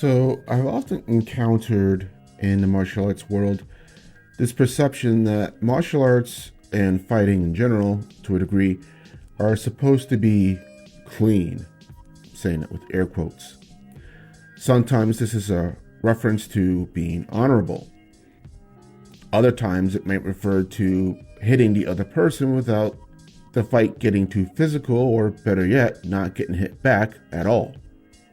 So, I've often encountered in the martial arts world this perception that martial arts and fighting in general, to a degree, are supposed to be clean, saying that with air quotes. Sometimes this is a reference to being honorable. Other times it might refer to hitting the other person without the fight getting too physical, or better yet, not getting hit back at all.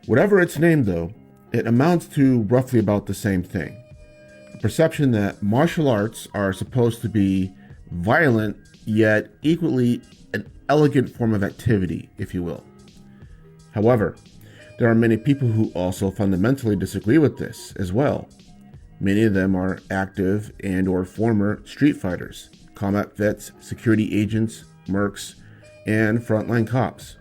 Whatever it's named though, it amounts to roughly about the same thing. The perception that martial arts are supposed to be violent, yet equally an elegant form of activity, if you will. However, there are many people who also fundamentally disagree with this as well. Many of them are active and or former street fighters, combat vets, security agents, mercs, and frontline cops.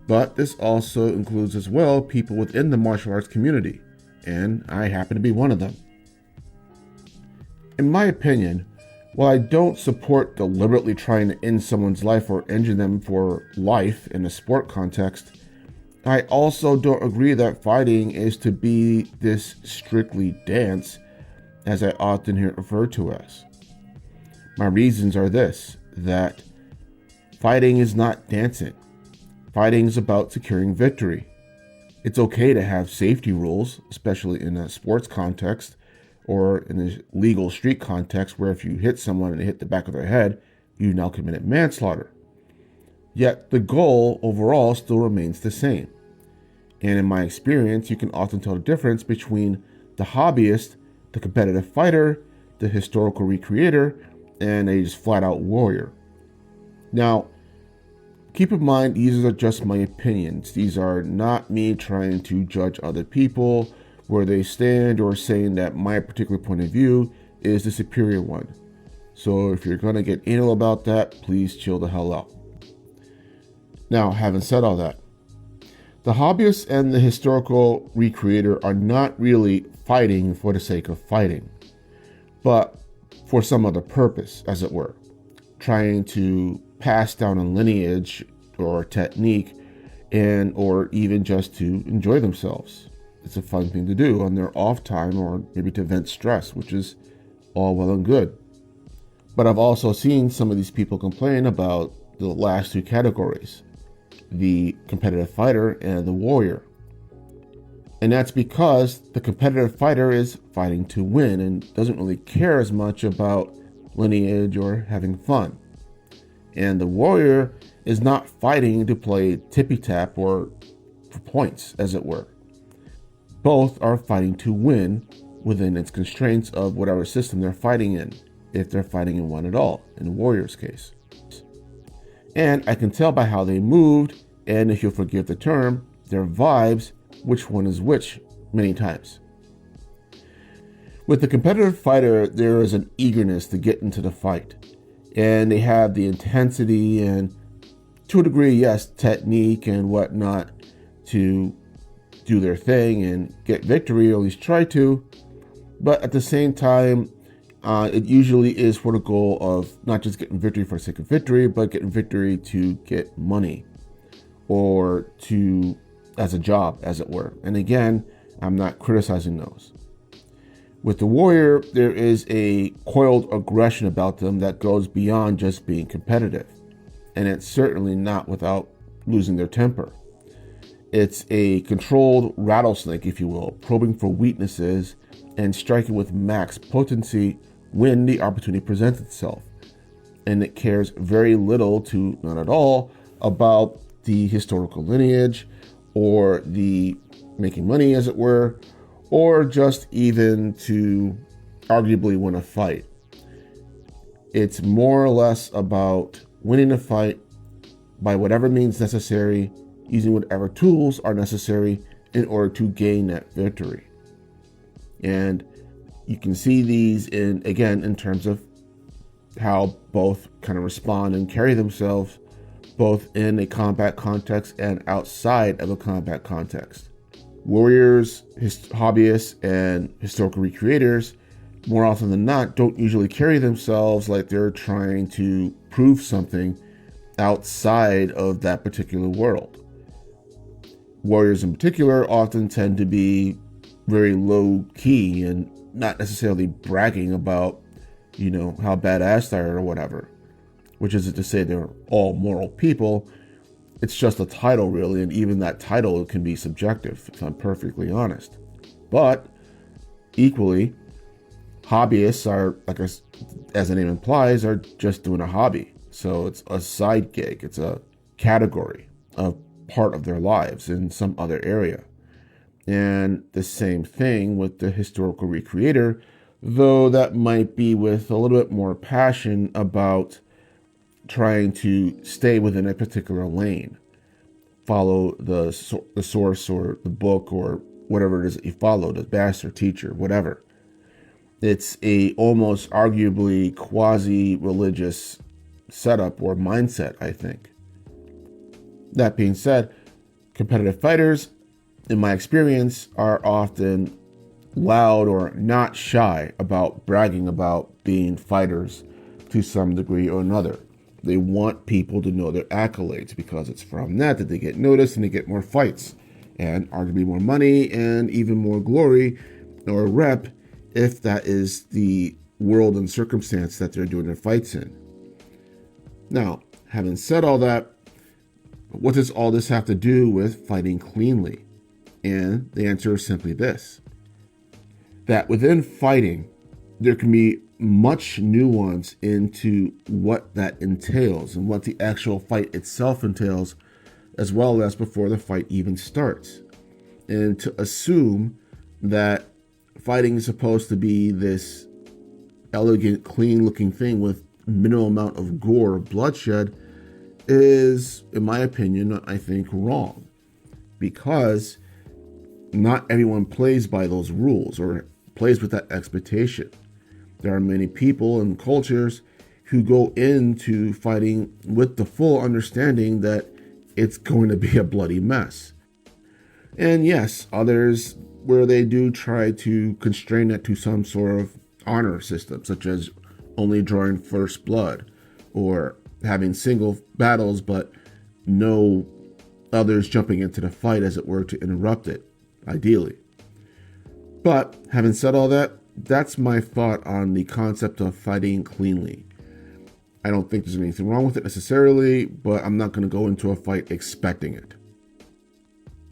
But this also includes as well people within the martial arts community, and I happen to be one of them. In my opinion, while I don't support deliberately trying to end someone's life or injure them for life in a sport context, I also don't agree that fighting is to be this strictly dance, as I often hear it referred to as. My reasons are that fighting is not dancing. Fighting is about securing victory. It's okay to have safety rules, especially in a sports context or in a legal street context where if you hit someone and hit the back of their head, you now committed manslaughter. Yet the goal overall still remains the same. And in my experience, you can often tell the difference between the hobbyist, the competitive fighter, the historical recreator, and a just flat out warrior. Now, keep in mind, these are just my opinions. These are not me trying to judge other people, where they stand, or saying that my particular point of view is the superior one. So if you're going to get anal about that, please chill the hell out. Now, having said all that, the hobbyist and the historical recreator are not really fighting for the sake of fighting, but for some other purpose, as it were, trying to pass down a lineage or technique, and or even just to enjoy themselves. It's a fun thing to do on their off time, or maybe to vent stress, which is all well and good. But I've also seen some of these people complain about the last two categories, the competitive fighter and the warrior. And that's because the competitive fighter is fighting to win and doesn't really care as much about lineage or having fun. And the warrior is not fighting to play tippy-tap or for points, as it were. Both are fighting to win within its constraints of whatever system they're fighting in, if they're fighting in one at all, in the warrior's case. And I can tell by how they moved, and if you'll forgive the term, their vibes, which one is which many times. With the competitive fighter, there is an eagerness to get into the fight. And they have the intensity and, to a degree, yes, technique and whatnot to do their thing and get victory, or at least try to. But at the same time, it usually is for the goal of not just getting victory for the sake of victory, but getting victory to get money or to as a job, as it were. And again, I'm not criticizing those. With the warrior, there is a coiled aggression about them that goes beyond just being competitive. And it's certainly not without losing their temper. It's a controlled rattlesnake, if you will, probing for weaknesses and striking with max potency when the opportunity presents itself. And it cares very little to none at all about the historical lineage or the making money, as it were, or just even to arguably win a fight. It's more or less about winning a fight by whatever means necessary, using whatever tools are necessary in order to gain that victory. And you can see these in terms of how both kind of respond and carry themselves, both in a combat context and outside of a combat context. Warriors, hobbyists, and historical recreators, more often than not, don't usually carry themselves like they're trying to prove something outside of that particular world. Warriors in particular often tend to be very low key and not necessarily bragging about, how badass they are or whatever, which isn't to say they're all moral people. It's just a title, really, and even that title can be subjective, if I'm perfectly honest. But equally, hobbyists are, as the name implies, are just doing a hobby. So it's a side gig. It's a category, a part of their lives in some other area. And the same thing with the historical recreator, though that might be with a little bit more passion about trying to stay within a particular lane, follow the source or the book or whatever it is that you follow, the master, teacher, whatever. It's a almost arguably quasi-religious setup or mindset, I think. That being said, competitive fighters, in my experience, are often loud or not shy about bragging about being fighters to some degree or another. They want people to know their accolades because it's from that they get noticed and they get more fights and arguably more money and even more glory or rep if that is the world and circumstance that they're doing their fights in. Now, having said all that, what does all this have to do with fighting cleanly? And the answer is simply this: that within fighting, there can be much nuance into what that entails and what the actual fight itself entails, as well as before the fight even starts. And to assume that fighting is supposed to be this elegant, clean-looking thing with minimal amount of gore or bloodshed is, in my opinion, I think wrong. Because not everyone plays by those rules or plays with that expectation. There are many people and cultures who go into fighting with the full understanding that it's going to be a bloody mess. And yes, others where they do try to constrain it to some sort of honor system, such as only drawing first blood or having single battles but no others jumping into the fight, as it were, to interrupt it, ideally. But having said all that, that's my thought on the concept of fighting cleanly. I don't think there's anything wrong with it necessarily, but I'm not going to go into a fight expecting it.